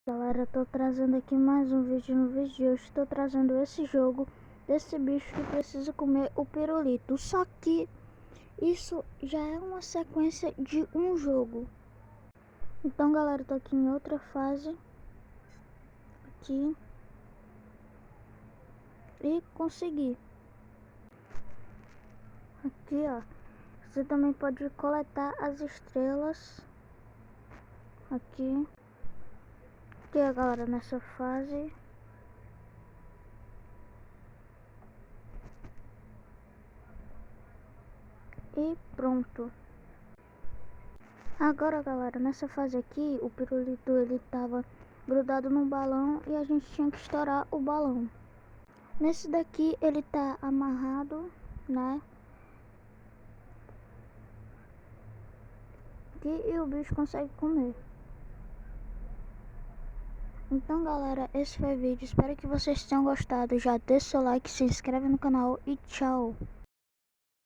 Galera, eu tô trazendo aqui mais um vídeo. No vídeo de hoje estou trazendo esse jogo desse bicho que precisa comer o pirulito. Só que isso já é uma sequência de um jogo. Então galera, eu tô aqui em outra fase aqui e consegui. Aqui ó, você também pode coletar as estrelas aqui. Aqui ó galera, nessa fase e pronto. Agora galera, nessa fase aqui o pirulito ele tava grudado no balão e a gente tinha que estourar o balão. Nesse daqui ele tá amarrado, né? E o bicho consegue comer. Então galera, esse foi o vídeo. Espero que vocês tenham gostado. Já deixa seu like, se inscreve no canal e tchau.